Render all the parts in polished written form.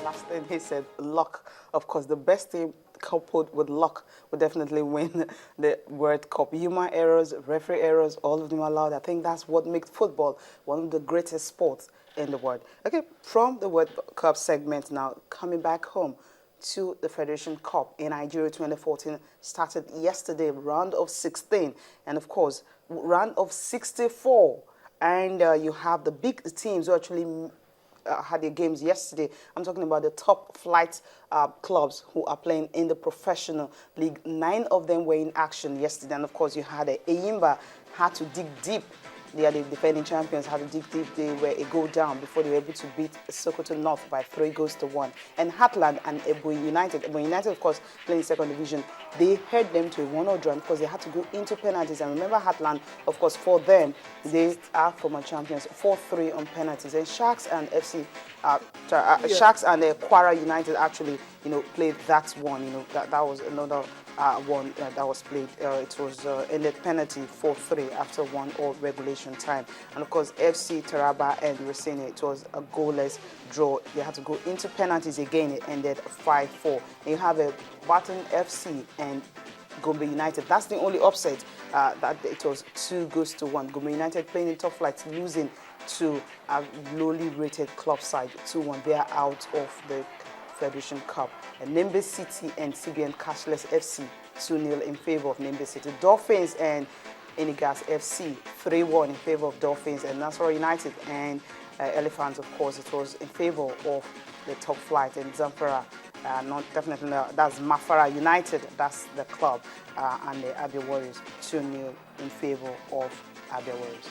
last thing he said, luck. Of course, the best team coupled with luck would definitely win the World Cup. Human errors, referee errors, all of them allowed. I think that's what makes football one of the greatest sports in the world. Okay, from the World Cup segment now, coming back home to the Federation Cup in Nigeria 2014 started yesterday, round of 16, and of course, round of 64. And you have the big teams who actually had their games yesterday. I'm talking about the top flight clubs who are playing in the professional league. 9 of them were in action yesterday. And of course, you had Eyimba had to dig deep. They are the defending champions, had to dig deep. They were a goal down before they were able to beat Sokoto North by 3-1. And Heartland and Ebonyi United, of course, playing second division, they held them to a 1-0 draw because they had to go into penalties. And remember, Heartland, of course, for them, they are former champions, 4-3 on penalties. And Sharks and Sharks and Kwara United actually, played that one. That was another one that was played. It was ended penalty 4-3 after 1-0 regulation time. And of course, FC Taraba and Resene, it was a goalless draw. They had to go into penalties again. It ended 5-4. You have a Baton FC and Gombe United. That's the only upset that it was 2-1. Gombe United playing in top flight, losing to a lowly rated club side 2-1. They are out of the Federation Cup. And Nembe City and CBN Cashless FC 2-0 in favor of Nembe City. Dolphins and Enigas FC 3-1 in favor of Dolphins. And Nasarawa United and Elephants, of course, it was in favor of the top flight. And Zamfara, that's Mafara United, that's the club, and the Abia Warriors 2-0 in favor of Abia Warriors.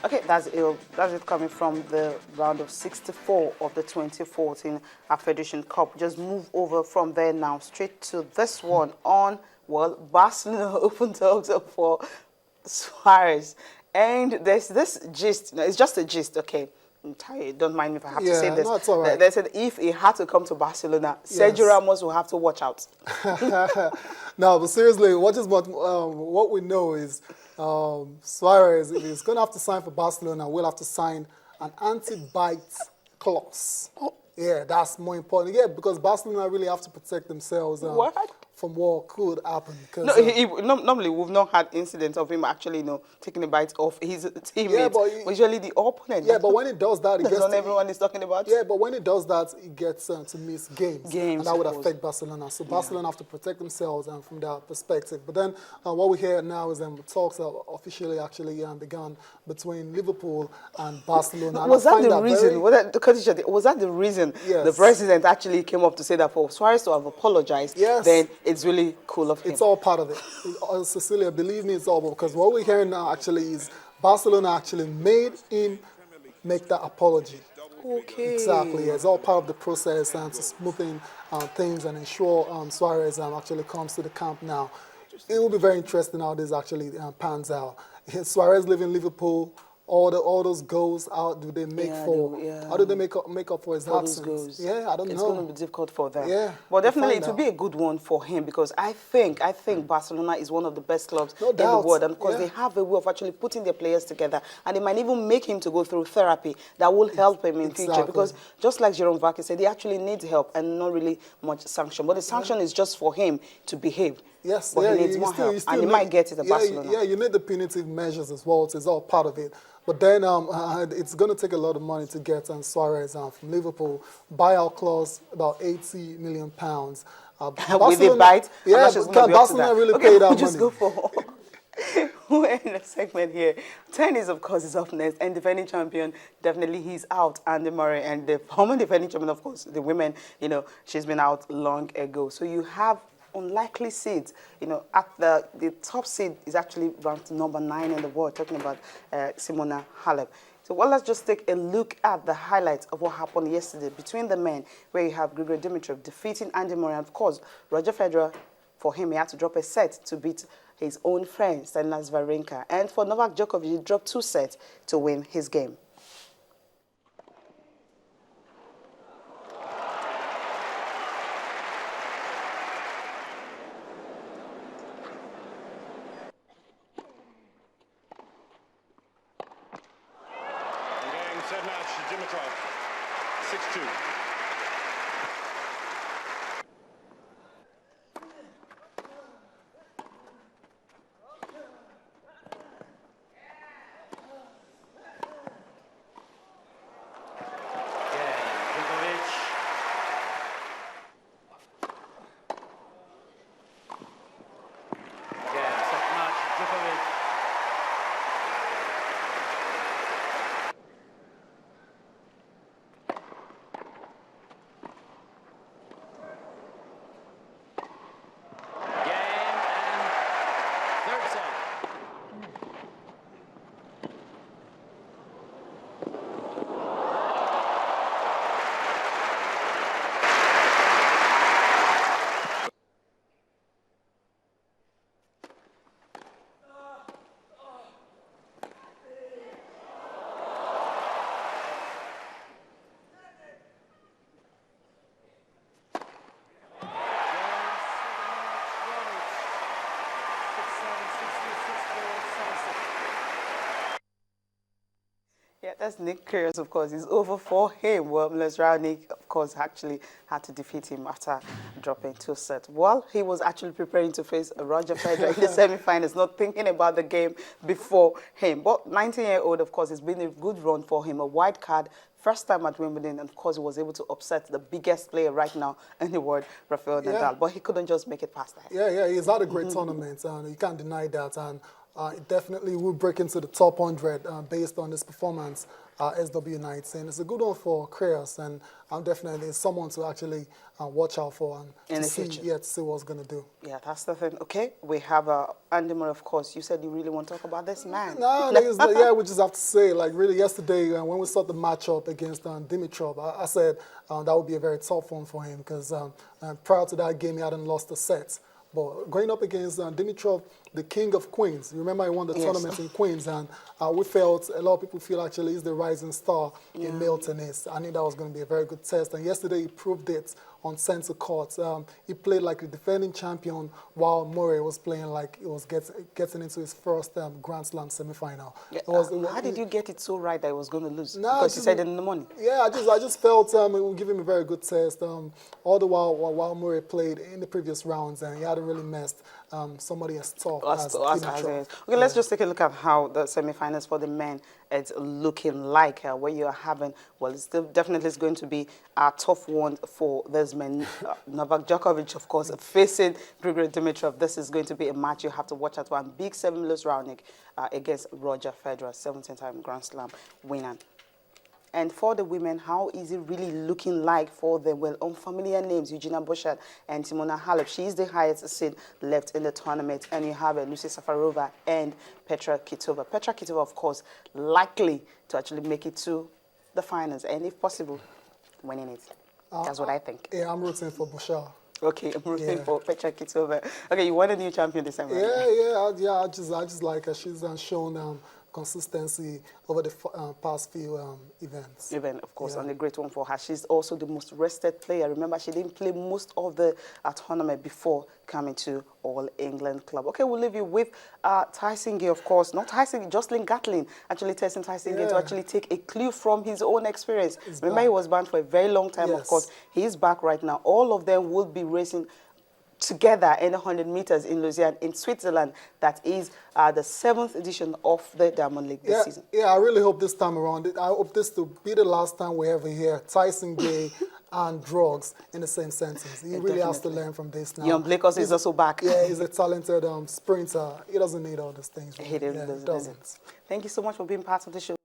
Okay, that's it coming from the round of 64 of the 2014 Federation Cup. Just move over from there now straight to this one on, Barcelona open talks for Suarez. And there's this gist, it's just a gist, okay? I'm tired, don't mind me if I have to say this. No, it's all right. They said if he had to come to Barcelona, Sergio Ramos will have to watch out. No, but seriously, what we know is Suarez is going to have to sign for Barcelona. We'll have to sign an anti-bite clause. Oh. Yeah, that's more important. Yeah, because Barcelona really have to protect themselves from what could happen. Because, normally, we've not had incidents of him actually, taking a bite off his teammates. Yeah, but usually the opponent. Yeah, but when he does that, everyone is talking about. Yeah, but when he does that, he gets to miss games, and that would affect Barcelona. So Barcelona have to protect themselves from that perspective. But then what we hear now is talks have officially actually begun between Liverpool and Barcelona. Was that the reason? Was that the reason the president actually came up to say that for Suarez to have apologized? Yes. Then it's really cool of him. It's all part of it. Cecilia, believe me, it's all because what we're hearing now actually is Barcelona actually made him make that apology. Okay. Exactly. It's all part of the process and to smoothing things and ensure Suarez actually comes to the camp now. It will be very interesting how this actually pans out. Suarez living in Liverpool. All those goals, how do they make how do they make up for his absence? Yeah, I don't know. It's going to be difficult for them. Yeah, but definitely it will be a good one for him because I think Barcelona is one of the best clubs in the world, and because they have a way of actually putting their players together, and they might even make him to go through therapy that will help him in future. Because just like Jerome Vaki said, he actually needs help and not really much sanction. But the sanction is just for him to behave. Yes, but he needs more help, and he might get it at Barcelona. Yeah, you need the punitive measures as well. It's all part of it. But then it's going to take a lot of money to get Suarez from Liverpool. Buyout clause, about £80 million. With a bite? Yeah, Barcelona really paid out money. Just go for we're in a segment here. Tennis, of course, is up next. And defending champion, definitely he's out, Andy Murray. And the former defending champion, of course, the women, she's been out long ago. So you have unlikely seeds, at the top seed is actually ranked number 9 in the world, talking about Simona Halep. So let's just take a look at the highlights of what happened yesterday between the men, where you have Grigor Dimitrov defeating Andy Murray. And of course, Roger Federer, for him, he had to drop a set to beat his own friend, Stanislas Wawrinka. And for Novak Djokovic, he dropped 2 sets to win his game. 6-2. Yeah, that's Nick Kyrgios, of course. It's over for him. Well, Nick, of course, actually had to defeat him after dropping 2 sets. Well, he was actually preparing to face Roger Federer in the semi-finals, not thinking about the game before him. But 19-year-old, of course, it's been a good run for him. A white card, first time at Wimbledon, and of course, he was able to upset the biggest player right now in the world, Rafael Nadal. But he couldn't just make it past that. Yeah, he's had a great tournament, and you can't deny that. And it definitely will break into the top 100 based on this performance SW nights. And it's a good one for Kyrgios, and I'm definitely someone to actually watch out for and to see what's going to do. Yeah, that's the thing. Okay, we have Andy Murray, of course. You said you really want to talk about this man. No, yeah, we just have to say, like, really, yesterday when we saw the matchup against Dimitrov, I said that would be a very tough one for him because prior to that game, he hadn't lost a set. But going up against Dimitrov, the king of Queens, remember he won the tournament in Queens, and we felt, a lot of people feel actually he's the rising star in male tennis. I knew that was going to be a very good test, and yesterday he proved it on center court. He played like a defending champion while Murray was playing like he was getting into his first Grand Slam semifinal. Yeah, how did you get it so right that he was going to lose? No, because you said it in the morning. Yeah, I just felt it would give him a very good test. All the while Murray played in the previous rounds, and he hadn't really messed somebody as tough as Dimitrov. Okay, let's just take a look at how the semifinals for the men is looking like. Where you are having, well, it's still definitely going to be a tough one for this man. Novak Djokovic, of course, facing Grigor Dimitrov. This is going to be a match you have to watch out for. And big 7-lose Raonic against Roger Federer, 17-time Grand Slam winner. And for the women, how is it really looking like for them? Well, unfamiliar names, Eugenia Bouchard and Simona Halep. She is the highest seed left in the tournament. And you have Lucy Safarova and Petra Kvitova. Petra Kvitova, of course, likely to actually make it to the finals. And if possible, winning it. That's what I think. Yeah, I'm rooting for Bouchard. Okay, I'm rooting for Petra Kvitova. Okay, you want a new champion this time? Yeah. I just like her. She's shown consistency over the past few events. Of course, and a great one for her. She's also the most rested player. Remember, she didn't play most of the tournament before coming to All England Club. Okay, we'll leave you with Tyson Gay, of course. Not Tyson, Jocelyn Gatlin actually testing Tyson Gay to actually take a clue from his own experience. Remember, he was banned for a very long time, of course. He's back right now. All of them will be racing together in 100 meters in Lausanne, in Switzerland. That is the 7th edition of the Diamond League this season. Yeah, I really hope this time around, I hope this to be the last time we ever hear Tyson Gay and drugs in the same sentence. He really has to learn from this now. Jan Blakos is also back. Yeah, he's a talented sprinter. He doesn't need all these things. Really. He doesn't. Thank you so much for being part of the show.